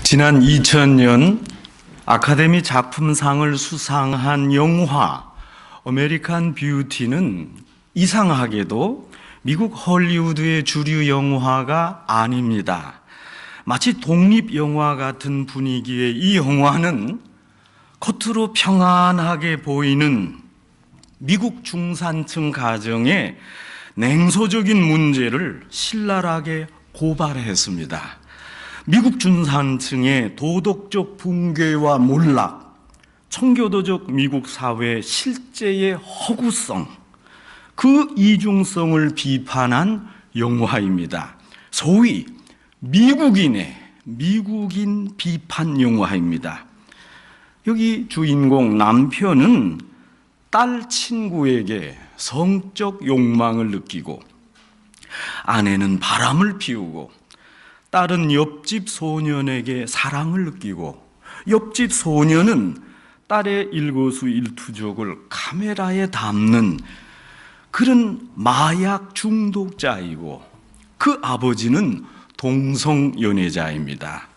지난 2000년 아카데미 작품상을 수상한 영화 아메리칸 뷰티는 이상하게도 미국 헐리우드의 주류 영화가 아닙니다. 마치 독립영화 같은 분위기의 이 영화는 겉으로 평안하게 보이는 미국 중산층 가정의 냉소적인 문제를 신랄하게 고발했습니다. 미국 중산층의 도덕적 붕괴와 몰락, 청교도적 미국 사회의 실제의 허구성, 그 이중성을 비판한 영화입니다. 소위 미국인 비판 영화입니다. 여기 주인공 남편은 딸 친구에게 성적 욕망을 느끼고, 아내는 바람을 피우고, 딸은 옆집 소년에게 사랑을 느끼고, 옆집 소년은 딸의 일거수일투족을 카메라에 담는 그런 마약 중독자이고, 그 아버지는 동성연애자입니다.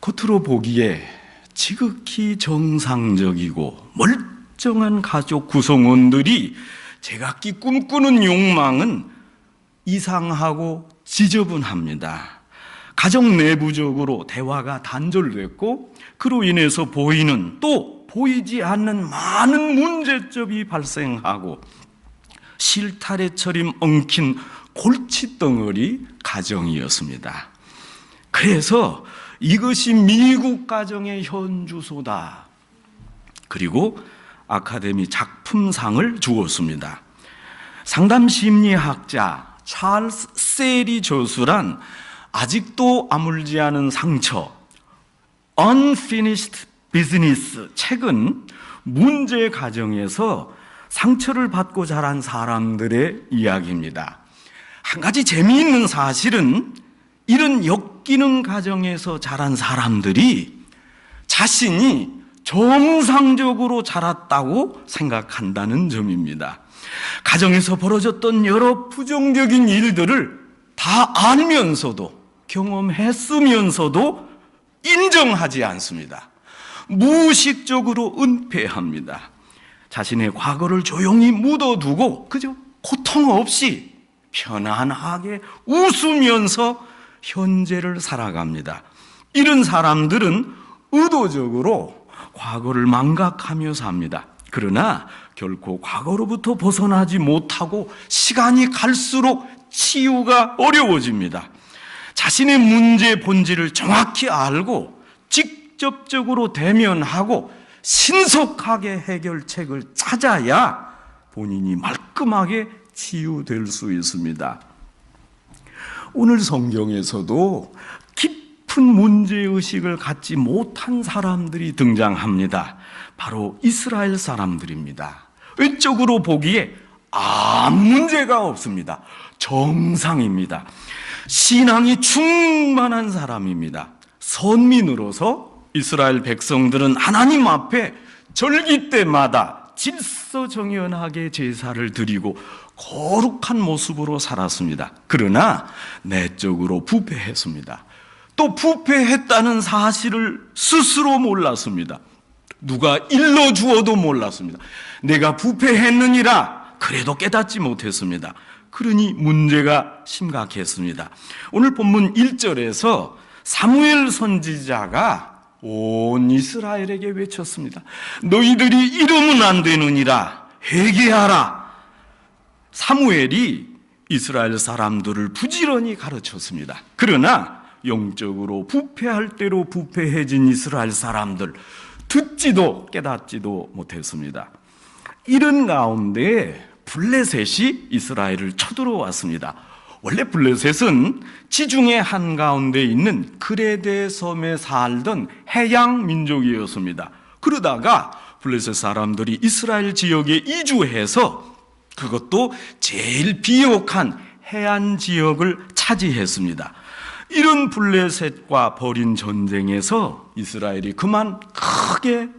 겉으로 보기에 지극히 정상적이고 멀쩡한 가족 구성원들이 제각기 꿈꾸는 욕망은 이상하고 지저분합니다. 가정 내부적으로 대화가 단절됐고, 그로 인해서 보이는 또 보이지 않는 많은 문제점이 발생하고, 실타래 처럼 엉킨 골칫덩어리 가정이었습니다. 그래서 이것이 미국 가정의 현주소다. 그리고 아카데미 작품상을 주었습니다. 상담심리학자 찰스 세리 저술한 아직도 아물지 않은 상처, Unfinished Business 책은 문제 가정에서 상처를 받고 자란 사람들의 이야기입니다. 한 가지 재미있는 사실은 이런 역기능 가정에서 자란 사람들이 자신이 정상적으로 자랐다고 생각한다는 점입니다. 가정에서 벌어졌던 여러 부정적인 일들을 다 알면서도, 경험했으면서도 인정하지 않습니다. 무의식적으로 은폐합니다. 자신의 과거를 조용히 묻어두고 그저 고통 없이 편안하게 웃으면서 현재를 살아갑니다. 이런 사람들은 의도적으로 과거를 망각하며 삽니다. 그러나 결코 과거로부터 벗어나지 못하고 시간이 갈수록 치유가 어려워집니다. 자신의 문제 본질을 정확히 알고 직접적으로 대면하고 신속하게 해결책을 찾아야 본인이 말끔하게 치유될 수 있습니다. 오늘 성경에서도 깊은 문제의식을 갖지 못한 사람들이 등장합니다. 바로 이스라엘 사람들입니다. 외적으로 보기에 아무 문제가 없습니다. 정상입니다. 신앙이 충만한 사람입니다. 선민으로서 이스라엘 백성들은 하나님 앞에 절기 때마다 질서정연하게 제사를 드리고 거룩한 모습으로 살았습니다. 그러나 내적으로 부패했습니다. 또 부패했다는 사실을 스스로 몰랐습니다. 누가 일러주어도 몰랐습니다. 내가 부패했느니라 그래도 깨닫지 못했습니다. 그러니 문제가 심각했습니다. 오늘 본문 1절에서 사무엘 선지자가 온 이스라엘에게 외쳤습니다. 너희들이 이러면 안 되느니라, 회개하라. 사무엘이 이스라엘 사람들을 부지런히 가르쳤습니다. 그러나 영적으로 부패할 대로 부패해진 이스라엘 사람들, 듣지도 깨닫지도 못했습니다. 이런 가운데 블레셋이 이스라엘을 쳐들어왔습니다. 원래 블레셋은 지중해 한가운데 있는 그레데 섬에 살던 해양 민족이었습니다. 그러다가 블레셋 사람들이 이스라엘 지역에 이주해서 그것도 제일 비옥한 해안 지역을 차지했습니다. 이런 블레셋과 벌인 전쟁에서 이스라엘이 그만 크게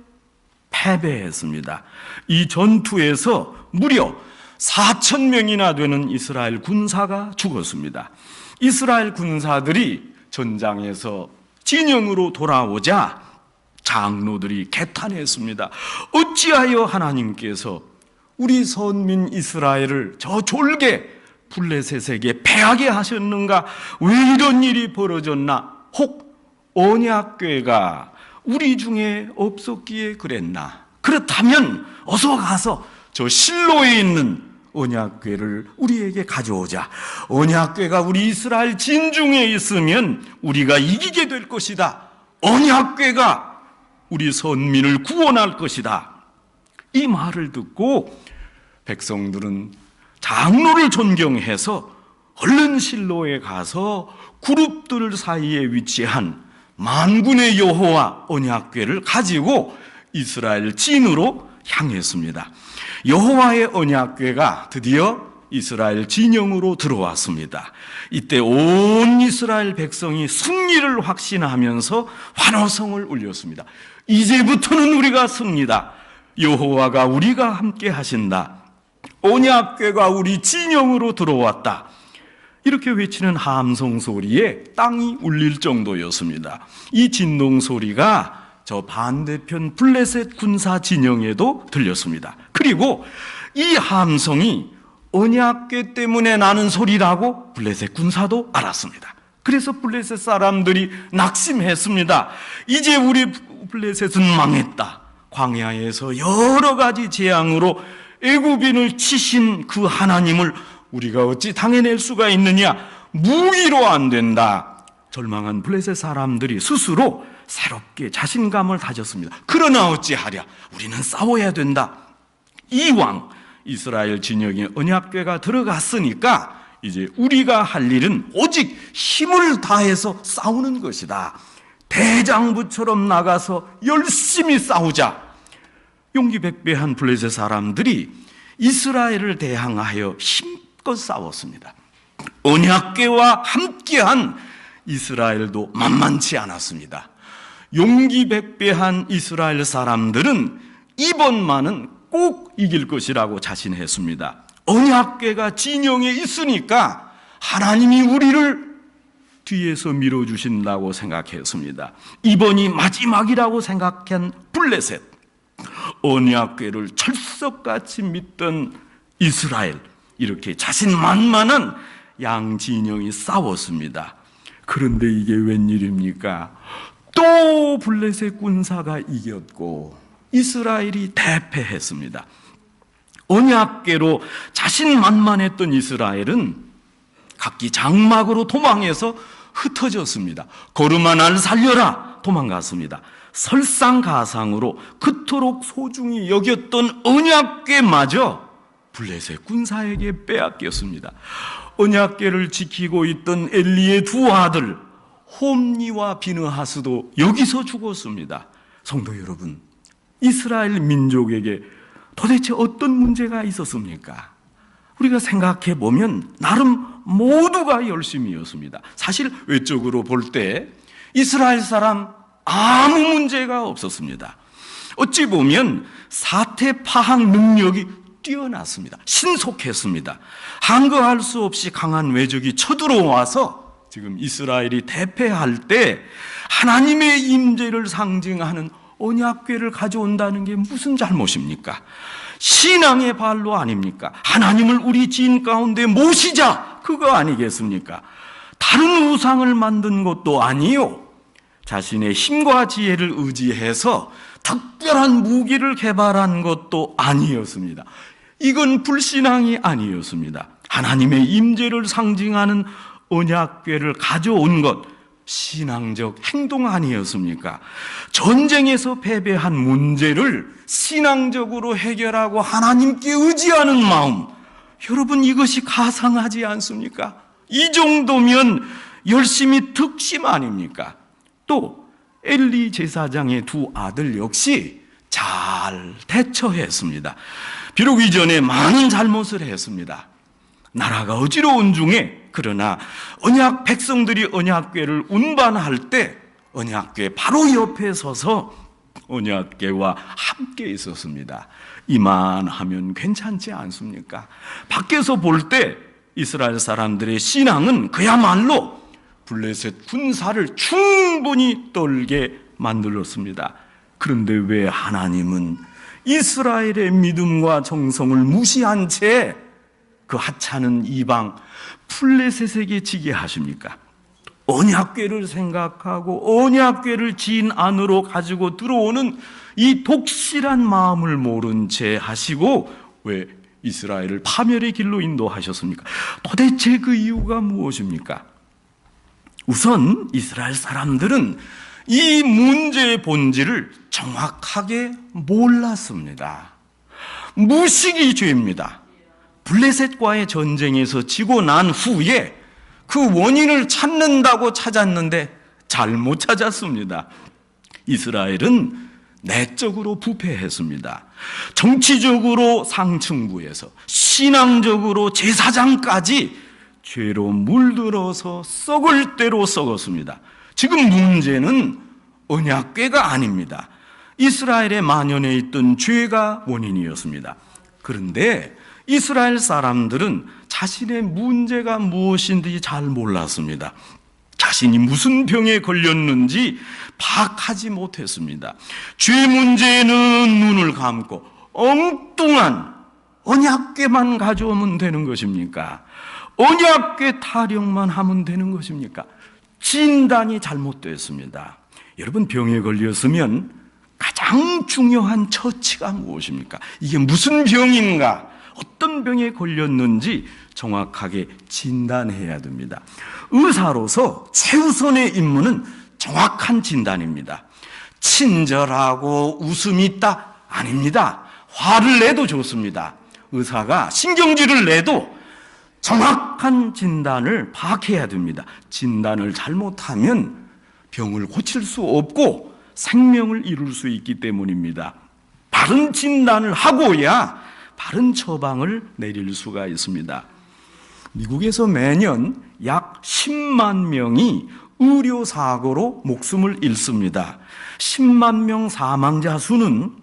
패배했습니다. 이 전투에서 무려 4,000명이나 되는 이스라엘 군사가 죽었습니다. 이스라엘 군사들이 전장에서 진영으로 돌아오자 장로들이 개탄했습니다. 어찌하여 하나님께서 우리 선민 이스라엘을 저 졸개 블레셋에게 패하게 하셨는가? 왜 이런 일이 벌어졌나? 혹 언약궤가 우리 중에 없었기에 그랬나? 그렇다면 어서 가서 저 실로에 있는 언약궤를 우리에게 가져오자. 언약궤가 우리 이스라엘 진중에 있으면 우리가 이기게 될 것이다. 언약궤가 우리 선민을 구원할 것이다. 이 말을 듣고 백성들은 장로를 존경해서 얼른 실로에 가서 그룹들 사이에 위치한 만군의 여호와 언약궤를 가지고 이스라엘 진으로 향했습니다. 여호와의 언약궤가 드디어 이스라엘 진영으로 들어왔습니다. 이때 온 이스라엘 백성이 승리를 확신하면서 환호성을 울렸습니다. 이제부터는 우리가 승리다. 여호와가 우리가 함께 하신다. 언약궤가 우리 진영으로 들어왔다. 이렇게 외치는 함성 소리에 땅이 울릴 정도였습니다. 이 진동 소리가 저 반대편 블레셋 군사 진영에도 들렸습니다. 그리고 이 함성이 언약궤 때문에 나는 소리라고 블레셋 군사도 알았습니다. 그래서 블레셋 사람들이 낙심했습니다. 이제 우리 블레셋은 망했다. 광야에서 여러 가지 재앙으로 애굽인을 치신 그 하나님을 우리가 어찌 당해낼 수가 있느냐? 무기로 안 된다. 절망한 블레셋 사람들이 스스로 새롭게 자신감을 다졌습니다. 그러나 어찌하랴? 우리는 싸워야 된다. 이왕 이스라엘 진영에 언약궤가 들어갔으니까 이제 우리가 할 일은 오직 힘을 다해서 싸우는 것이다. 대장부처럼 나가서 열심히 싸우자. 용기백배한 블레셋 사람들이 이스라엘을 대항하여 힘껏 싸웠습니다. 언약궤와 함께한 이스라엘도 만만치 않았습니다. 용기백배한 이스라엘 사람들은 이번만은 꼭 이길 것이라고 자신했습니다. 언약궤가 진영에 있으니까 하나님이 우리를 뒤에서 밀어주신다고 생각했습니다. 이번이 마지막이라고 생각한 블레셋, 언약궤를 철석같이 믿던 이스라엘, 이렇게 자신만만한 양 진영이 싸웠습니다. 그런데 이게 웬일입니까? 또 블레셋 군사가 이겼고 이스라엘이 대패했습니다. 언약궤로 자신만만했던 이스라엘은 각기 장막으로 도망해서 흩어졌습니다. 거룩한 날 살려라 도망갔습니다. 설상가상으로 그토록 소중히 여겼던 언약궤마저 블레셋 군사에게 빼앗겼습니다. 언약궤를 지키고 있던 엘리의 두 아들 홈니와 비느하스도 여기서 죽었습니다. 성도 여러분, 이스라엘 민족에게 도대체 어떤 문제가 있었습니까? 우리가 생각해 보면 나름 모두가 열심이었습니다. 사실 외적으로 볼 때 이스라엘 사람 아무 문제가 없었습니다. 어찌 보면 사태 파악 능력이 뛰어났습니다. 신속했습니다. 항거할 수 없이 강한 외적이 쳐들어와서 지금 이스라엘이 대패할 때 하나님의 임재를 상징하는 언약궤를 가져온다는 게 무슨 잘못입니까? 신앙의 발로 아닙니까? 하나님을 우리 진 가운데 모시자, 그거 아니겠습니까? 다른 우상을 만든 것도 아니요, 자신의 힘과 지혜를 의지해서 특별한 무기를 개발한 것도 아니었습니다. 이건 불신앙이 아니었습니다. 하나님의 임재를 상징하는 언약궤를 가져온 것, 신앙적 행동 아니었습니까? 전쟁에서 패배한 문제를 신앙적으로 해결하고 하나님께 의지하는 마음, 여러분 이것이 가상하지 않습니까? 이 정도면 열심히 득심 아닙니까? 또 엘리 제사장의 두 아들 역시 잘 대처했습니다. 비록 이전에 많은 잘못을 했습니다. 나라가 어지러운 중에, 그러나 언약 백성들이 언약궤를 운반할 때 언약궤 바로 옆에 서서 언약궤와 함께 있었습니다. 이만하면 괜찮지 않습니까? 밖에서 볼 때 이스라엘 사람들의 신앙은 그야말로 블레셋 군사를 충분히 떨게 만들었습니다. 그런데 왜 하나님은 이스라엘의 믿음과 정성을 무시한 채 그 하찮은 이방 블레셋에게 지게 하십니까? 언약궤를 생각하고 언약궤를 지인 안으로 가지고 들어오는 이 독실한 마음을 모른 채 하시고 왜 이스라엘을 파멸의 길로 인도하셨습니까? 도대체 그 이유가 무엇입니까? 우선 이스라엘 사람들은 이 문제의 본질을 정확하게 몰랐습니다. 무식이 죄입니다. 블레셋과의 전쟁에서 지고 난 후에 그 원인을 찾는다고 찾았는데 잘못 찾았습니다. 이스라엘은 내적으로 부패했습니다. 정치적으로 상층부에서 신앙적으로 제사장까지 죄로 물들어서 썩을 대로 썩었습니다. 지금 문제는 언약궤가 아닙니다. 이스라엘에 만연해 있던 죄가 원인이었습니다. 그런데 이스라엘 사람들은 자신의 문제가 무엇인지 잘 몰랐습니다. 자신이 무슨 병에 걸렸는지 파악하지 못했습니다. 죄 문제에는 눈을 감고 엉뚱한 언약궤만 가져오면 되는 것입니까? 언약궤 타령만 하면 되는 것입니까? 진단이 잘못됐습니다. 여러분, 병에 걸렸으면 가장 중요한 처치가 무엇입니까? 이게 무슨 병인가? 어떤 병에 걸렸는지 정확하게 진단해야 됩니다. 의사로서 최우선의 임무는 정확한 진단입니다. 친절하고 웃음이 있다? 아닙니다. 화를 내도 좋습니다. 의사가 신경질을 내도 정확한 진단을 파악해야 됩니다. 진단을 잘못하면 병을 고칠 수 없고 생명을 이룰 수 있기 때문입니다. 바른 진단을 하고야 바른 처방을 내릴 수가 있습니다. 미국에서 매년 약 10만 명이 의료사고로 목숨을 잃습니다. 10만 명 사망자 수는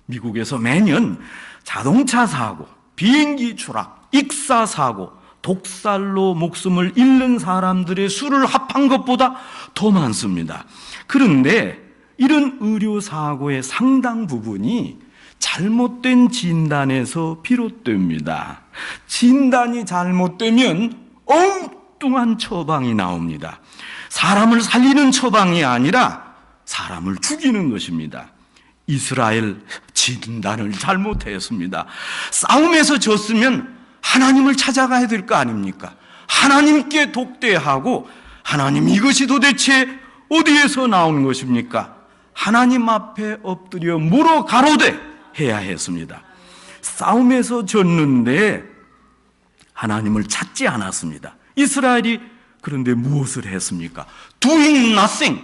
미국에서 매년 자동차 사고, 비행기 추락, 익사사고, 독살로 목숨을 잃는 사람들의 수를 합한 것보다 더 많습니다. 그런데 이런 의료사고의 상당 부분이 잘못된 진단에서 비롯됩니다. 진단이 잘못되면 엉뚱한 처방이 나옵니다. 사람을 살리는 처방이 아니라 사람을 죽이는 것입니다. 이스라엘 진단을 잘못했습니다. 싸움에서 졌으면 하나님을 찾아가야 될 거 아닙니까? 하나님께 독대하고 하나님, 이것이 도대체 어디에서 나온 것입니까? 하나님 앞에 엎드려 물어 가로되 해야 했습니다. 싸움에서 졌는데 하나님을 찾지 않았습니다. 이스라엘이 그런데 무엇을 했습니까? Doing nothing,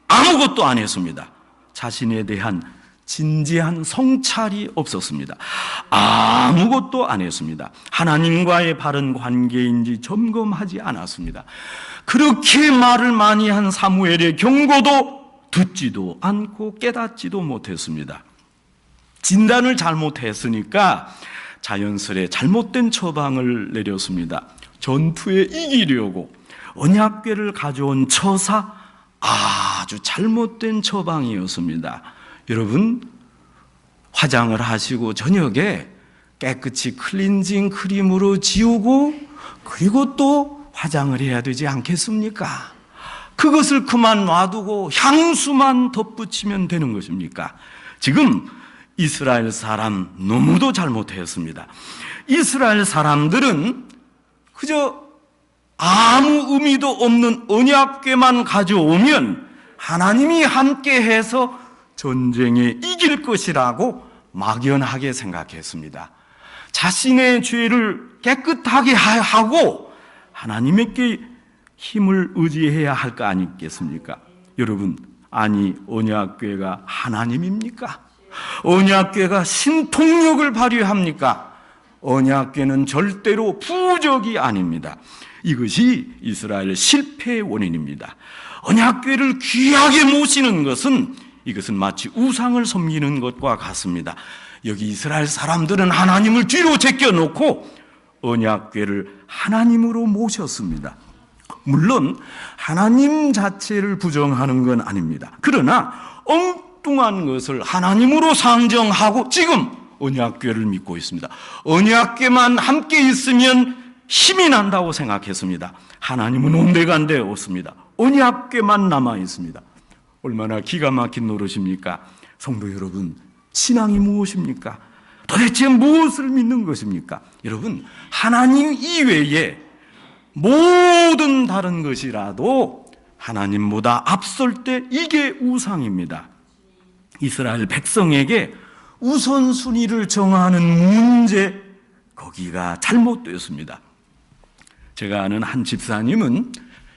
아무것도 안 했습니다. 자신에 대한 진지한 성찰이 없었습니다. 아무것도 안 했습니다. 하나님과의 바른 관계인지 점검하지 않았습니다. 그렇게 말을 많이 한 사무엘의 경고도 듣지도 않고 깨닫지도 못했습니다. 진단을 잘못했으니까 자연스레 잘못된 처방을 내렸습니다. 전투에 이기려고 언약궤를 가져온 처사, 아주 잘못된 처방이었습니다. 여러분, 화장을 하시고 저녁에 깨끗이 클렌징 크림으로 지우고 그리고 또 화장을 해야 되지 않겠습니까? 그것을 그만 놔두고 향수만 덧붙이면 되는 것입니까? 지금 이스라엘 사람 너무도 잘못했습니다. 이스라엘 사람들은 그저 아무 의미도 없는 언약궤만 가져오면 하나님이 함께해서 전쟁에 이길 것이라고 막연하게 생각했습니다. 자신의 죄를 깨끗하게 하고 하나님께 힘을 의지해야 할 거 아니겠습니까? 여러분, 아니 언약궤가 하나님입니까? 언약궤가 신통력을 발휘합니까? 언약궤는 절대로 부적이 아닙니다. 이것이 이스라엘 실패의 원인입니다. 언약궤를 귀하게 모시는 것은 이것은 마치 우상을 섬기는 것과 같습니다. 여기 이스라엘 사람들은 하나님을 뒤로 제껴놓고 언약궤를 하나님으로 모셨습니다. 물론 하나님 자체를 부정하는 건 아닙니다. 그러나 엉뚱한 것을 하나님으로 상정하고 지금 언약궤를 믿고 있습니다. 언약궤만 함께 있으면 힘이 난다고 생각했습니다. 하나님은 온데간데 없습니다. 언약궤만 남아 있습니다. 얼마나 기가 막힌 노릇입니까? 성도 여러분, 신앙이 무엇입니까? 도대체 무엇을 믿는 것입니까? 여러분, 하나님 이외에 모든 다른 것이라도 하나님보다 앞설 때 이게 우상입니다. 이스라엘 백성에게 우선순위를 정하는 문제, 거기가 잘못되었습니다. 제가 아는 한 집사님은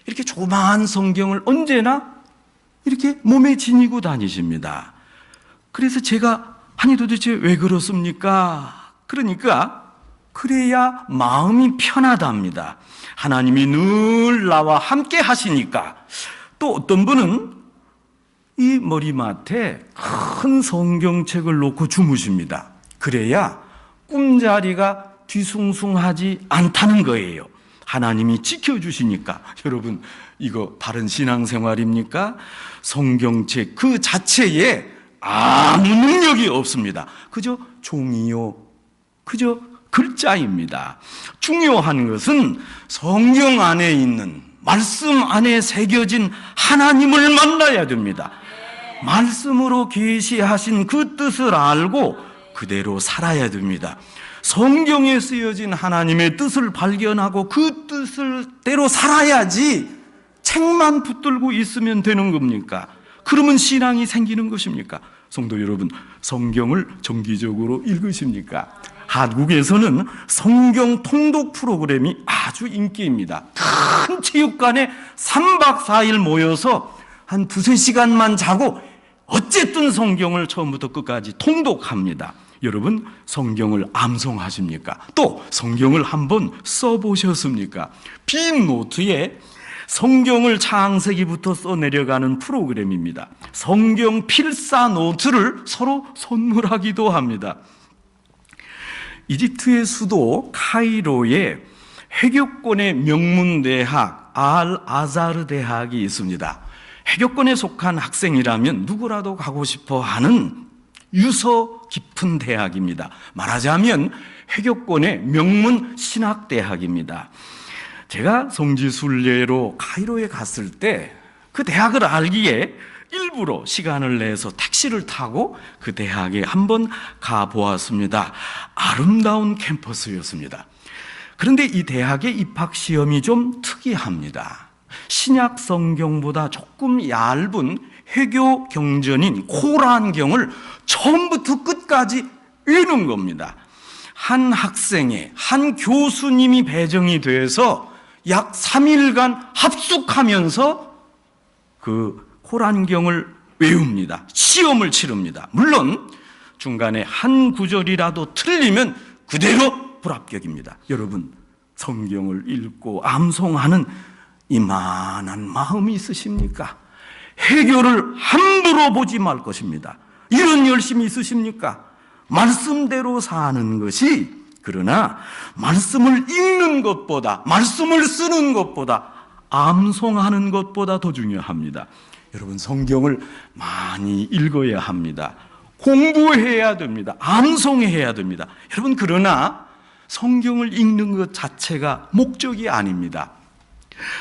이렇게 조그마한 성경을 언제나 이렇게 몸에 지니고 다니십니다. 그래서 제가 아니 도대체 왜 그렇습니까? 그러니까 그래야 마음이 편하답니다. 하나님이 늘 나와 함께 하시니까. 또 어떤 분은 이 머리맡에 큰 성경책을 놓고 주무십니다. 그래야 꿈자리가 뒤숭숭하지 않다는 거예요. 하나님이 지켜주시니까. 여러분, 이거 바른 신앙생활입니까? 성경책 그 자체에 아무 능력이 없습니다. 그저 종이요, 그저 글자입니다. 중요한 것은 성경 안에 있는, 말씀 안에 새겨진 하나님을 만나야 됩니다. 말씀으로 계시하신 그 뜻을 알고 그대로 살아야 됩니다. 성경에 쓰여진 하나님의 뜻을 발견하고 그 뜻을대로 살아야지 책만 붙들고 있으면 되는 겁니까? 그러면 신앙이 생기는 것입니까? 성도 여러분, 성경을 정기적으로 읽으십니까? 한국에서는 성경 통독 프로그램이 아주 인기입니다. 큰 체육관에 3박 4일 모여서 한 2-3시간만 자고 어쨌든 성경을 처음부터 끝까지 통독합니다. 여러분, 성경을 암송하십니까? 또 성경을 한번 써보셨습니까? 빈 노트에 성경을 창세기부터 써내려가는 프로그램입니다. 성경 필사 노트를 서로 선물하기도 합니다. 이집트의 수도 카이로에 해교권의 명문대학 알-아자르 대학이 있습니다. 해교권에 속한 학생이라면 누구라도 가고 싶어 하는 유서 깊은 대학입니다. 말하자면 해교권의 명문 신학대학입니다. 제가 성지순례로 카이로에 갔을 때 그 대학을 알기에 일부러 시간을 내서 택시를 타고 그 대학에 한번 가보았습니다. 아름다운 캠퍼스였습니다. 그런데 이 대학의 입학시험이 좀 특이합니다. 신약 성경보다 조금 얇은 회교 경전인 코란경을 처음부터 끝까지 읽는 겁니다. 한 학생의 한 교수님이 배정이 돼서 약 3일간 합숙하면서 그 코란경을 외웁니다. 시험을 치릅니다. 물론 중간에 한 구절이라도 틀리면 그대로 불합격입니다. 여러분, 성경을 읽고 암송하는 이만한 마음이 있으십니까? 해교를 함부로 보지 말 것입니다. 이런 열심이 있으십니까? 말씀대로 사는 것이, 그러나 말씀을 읽는 것보다, 말씀을 쓰는 것보다, 암송하는 것보다 더 중요합니다. 여러분, 성경을 많이 읽어야 합니다. 공부해야 됩니다. 암송해야 됩니다. 여러분, 그러나 성경을 읽는 것 자체가 목적이 아닙니다.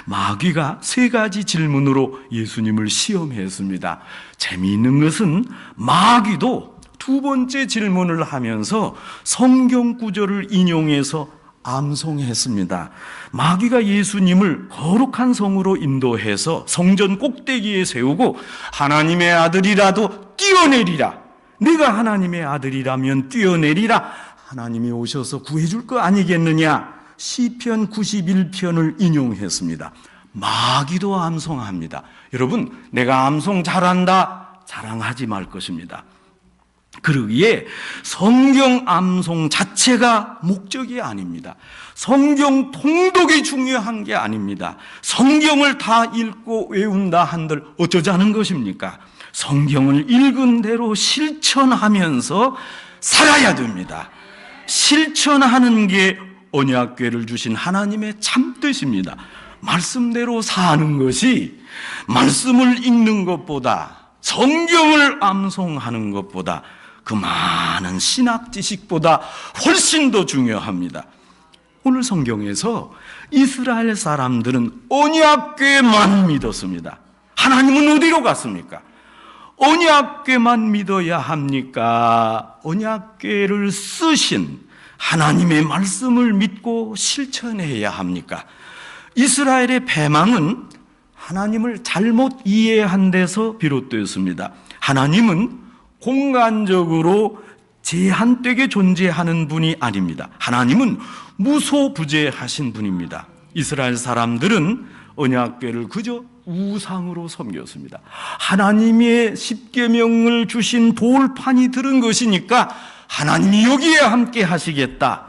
마귀가 3가지 질문으로 예수님을 시험했습니다. 재미있는 것은 마귀도 2번째 질문을 하면서 성경 구절을 인용해서 암송했습니다. 마귀가 예수님을 거룩한 성으로 인도해서 성전 꼭대기에 세우고 하나님의 아들이라도 뛰어내리라. 네가 하나님의 아들이라면 뛰어내리라. 하나님이 오셔서 구해줄 거 아니겠느냐. 시편 91편을 인용했습니다. 마귀도 암송합니다. 여러분, 내가 암송 잘한다 자랑하지 말 것입니다. 그러기에 성경 암송 자체가 목적이 아닙니다. 성경 통독이 중요한 게 아닙니다. 성경을 다 읽고 외운다 한들 어쩌자는 것입니까? 성경을 읽은 대로 실천하면서 살아야 됩니다. 실천하는 게 언약궤를 주신 하나님의 참뜻입니다. 말씀대로 사는 것이 말씀을 읽는 것보다, 성경을 암송하는 것보다, 그 많은 신학 지식보다 훨씬 더 중요합니다. 오늘 성경에서 이스라엘 사람들은 언약궤만 믿었습니다. 하나님은 어디로 갔습니까? 언약궤만 믿어야 합니까? 언약궤를 쓰신 하나님의 말씀을 믿고 실천해야 합니까? 이스라엘의 패망은 하나님을 잘못 이해한 데서 비롯되었습니다. 하나님은 공간적으로 제한되게 존재하는 분이 아닙니다. 하나님은 무소부재하신 분입니다. 이스라엘 사람들은 언약궤를 그저 우상으로 섬겼습니다. 하나님의 십계명을 주신 돌판이 들은 것이니까 하나님이 여기에 함께 하시겠다.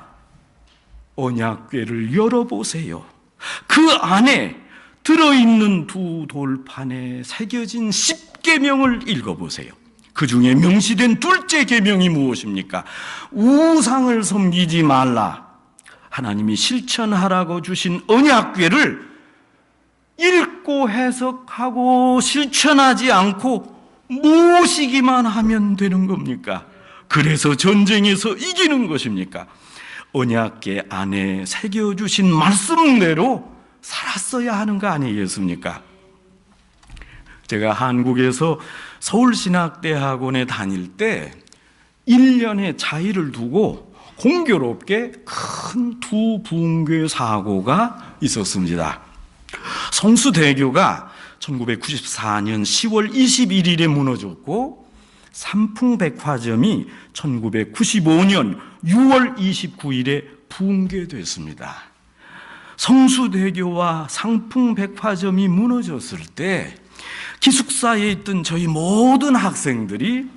언약궤를 열어보세요. 그 안에 들어있는 두 돌판에 새겨진 십계명을 읽어보세요. 그 중에 명시된 둘째 계명이 무엇입니까? 우상을 섬기지 말라. 하나님이 실천하라고 주신 언약궤를 읽고 해석하고 실천하지 않고 모시기만 하면 되는 겁니까? 그래서 전쟁에서 이기는 것입니까? 언약궤 안에 새겨주신 말씀대로 살았어야 하는 거 아니겠습니까? 제가 한국에서 서울신학대학원에 다닐 때 1년의 차이를 두고 공교롭게 큰 두 붕괴 사고가 있었습니다. 성수대교가 1994년 10월 21일에 무너졌고 삼풍백화점이 1995년 6월 29일에 붕괴됐습니다. 성수대교와 상풍백화점이 무너졌을 때 기숙사에 있던 저희 모든 학생들이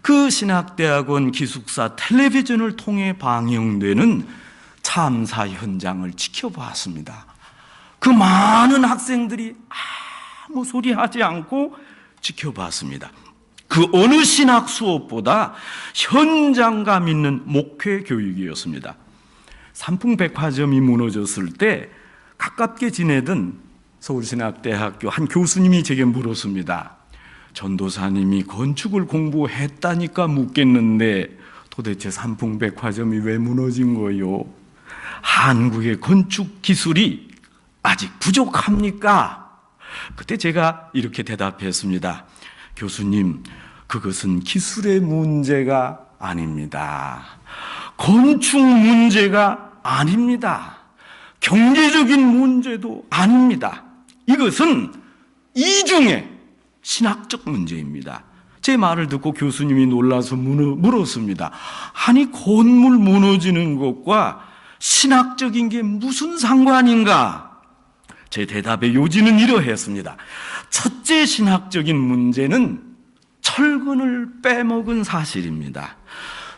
그 신학대학원 기숙사 텔레비전을 통해 방영되는 참사 현장을 지켜봤습니다. 그 많은 학생들이 아무 소리 하지 않고 지켜봤습니다. 그 어느 신학 수업보다 현장감 있는 목회 교육이었습니다. 삼풍백화점이 무너졌을 때 가깝게 지내던 서울신학대학교 한 교수님이 제게 물었습니다. 전도사님이 건축을 공부했다니까 묻겠는데 도대체 삼풍백화점이 왜 무너진 거요? 한국의 건축 기술이 아직 부족합니까? 그때 제가 이렇게 대답했습니다. 교수님, 그것은 기술의 문제가 아닙니다. 건축 문제가 아닙니다. 경제적인 문제도 아닙니다. 이것은 이중의 신학적 문제입니다. 제 말을 듣고 교수님이 놀라서 물었습니다. 아니, 건물 무너지는 것과 신학적인 게 무슨 상관인가? 제 대답의 요지는 이러했습니다. 첫째 신학적인 문제는 철근을 빼먹은 사실입니다.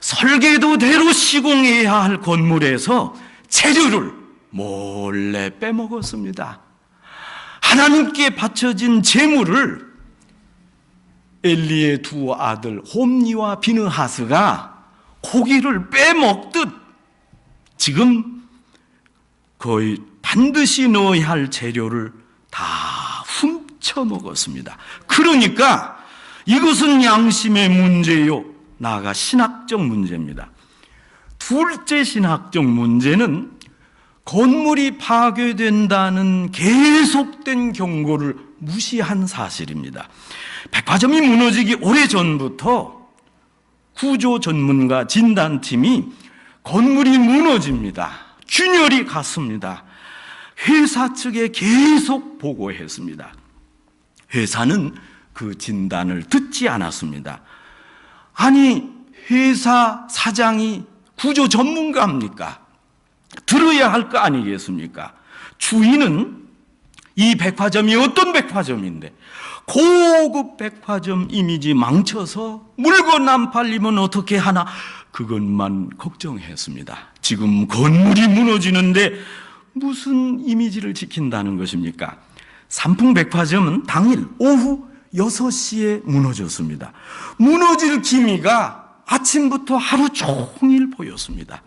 설계도대로 시공해야 할 건물에서 재료를 몰래 빼먹었습니다. 하나님께 바쳐진 재물을 엘리의 두 아들 홈니와 비느하스가 고기를 빼먹듯 지금 거의 반드시 넣어야 할 재료를 다 훔쳐먹었습니다. 그러니까 이것은 양심의 문제요, 나아가 신학적 문제입니다. 둘째 신학적 문제는 건물이 파괴된다는 계속된 경고를 무시한 사실입니다. 백화점이 무너지기 오래전부터 구조 전문가 진단팀이 건물이 무너집니다. 균열이 갔습니다. 회사 측에 계속 보고했습니다. 회사는 그 진단을 듣지 않았습니다. 아니, 회사 사장이 구조 전문가입니까? 들어야 할 거 아니겠습니까? 주인은 이 백화점이 어떤 백화점인데 고급 백화점 이미지 망쳐서 물건 안 팔리면 어떻게 하나, 그것만 걱정했습니다. 지금 건물이 무너지는데 무슨 이미지를 지킨다는 것입니까? 삼풍백화점은 당일 오후 6시에 무너졌습니다. 무너질 기미가 아침부터 하루 종일 보였습니다.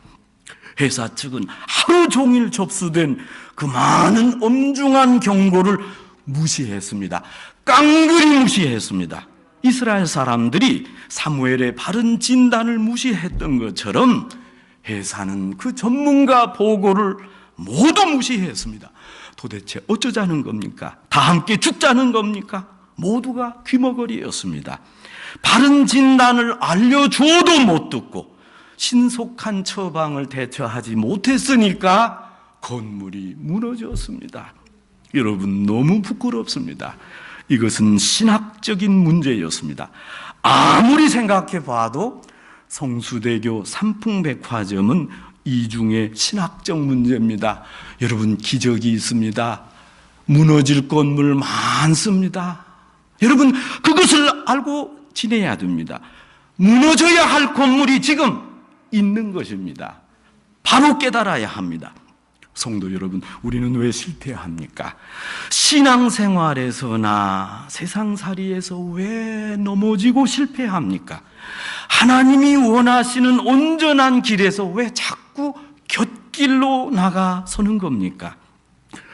회사 측은 하루 종일 접수된 그 많은 엄중한 경고를 무시했습니다. 깡그리 무시했습니다. 이스라엘 사람들이 사무엘의 바른 진단을 무시했던 것처럼 회사는 그 전문가 보고를 모두 무시했습니다. 도대체 어쩌자는 겁니까? 다 함께 죽자는 겁니까? 모두가 귀머거리였습니다. 바른 진단을 알려줘도 못 듣고 신속한 처방을 대처하지 못했으니까 건물이 무너졌습니다. 여러분, 너무 부끄럽습니다. 이것은 신학적인 문제였습니다. 아무리 생각해 봐도 성수대교 삼풍백화점은 이중의 신학적 문제입니다. 여러분, 기적이 있습니다. 무너질 건물 많습니다. 여러분, 그것을 알고 지내야 됩니다. 무너져야 할 건물이 지금 있는 것입니다. 바로 깨달아야 합니다. 성도 여러분, 우리는 왜 실패합니까? 신앙생활에서나 세상살이에서 왜 넘어지고 실패합니까? 하나님이 원하시는 온전한 길에서 왜 자꾸 곁길로 나가서는 겁니까?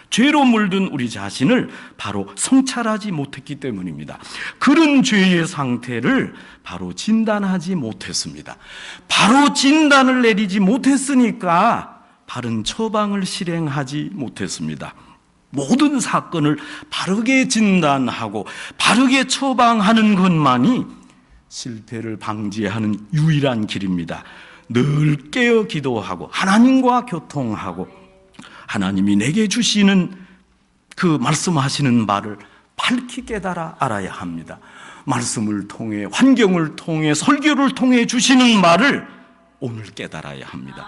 죄로 물든 우리 자신을 바로 성찰하지 못했기 때문입니다. 그런 죄의 상태를 바로 진단하지 못했습니다. 바로 진단을 내리지 못했으니까 바른 처방을 실행하지 못했습니다. 모든 사건을 바르게 진단하고 바르게 처방하는 것만이 실패를 방지하는 유일한 길입니다. 늘 깨어 기도하고 하나님과 교통하고 하나님이 내게 주시는 그 말씀하시는 말을 밝히 깨달아 알아야 합니다. 말씀을 통해, 환경을 통해, 설교를 통해 주시는 말을 오늘 깨달아야 합니다.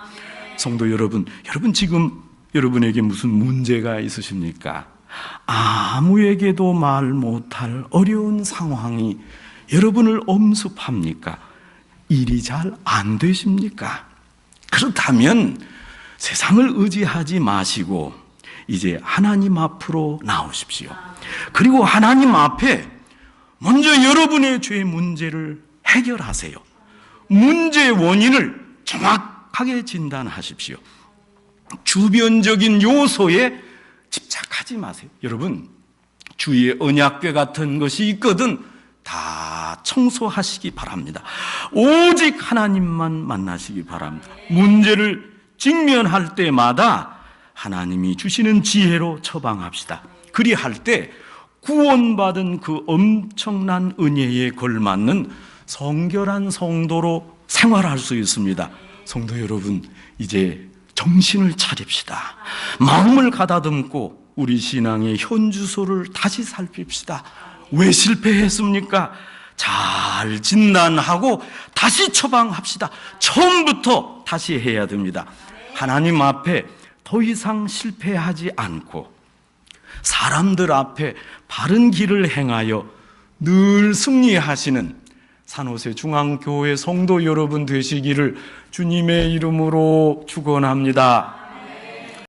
성도 여러분, 지금 여러분에게 무슨 문제가 있으십니까? 아무에게도 말 못할 어려운 상황이 여러분을 엄습합니까? 일이 잘 안 되십니까? 그렇다면 세상을 의지하지 마시고 이제 하나님 앞으로 나오십시오. 그리고 하나님 앞에 먼저 여러분의 죄 문제를 해결하세요. 문제의 원인을 정확하게 진단하십시오. 주변적인 요소에 집착하지 마세요. 여러분, 주위에 언약궤 같은 것이 있거든 다 청소하시기 바랍니다. 오직 하나님만 만나시기 바랍니다. 문제를 직면할 때마다 하나님이 주시는 지혜로 처방합시다. 그리할 때 구원받은 그 엄청난 은혜에 걸맞는 성결한 성도로 생활할 수 있습니다. 성도 여러분, 이제 정신을 차립시다. 마음을 가다듬고 우리 신앙의 현주소를 다시 살핍시다. 왜 실패했습니까? 잘 진단하고 다시 처방합시다. 처음부터 다시 해야 됩니다. 하나님 앞에 더 이상 실패하지 않고 사람들 앞에 바른 길을 행하여 늘 승리하시는 산호세 중앙교회 성도 여러분 되시기를 주님의 이름으로 축원합니다.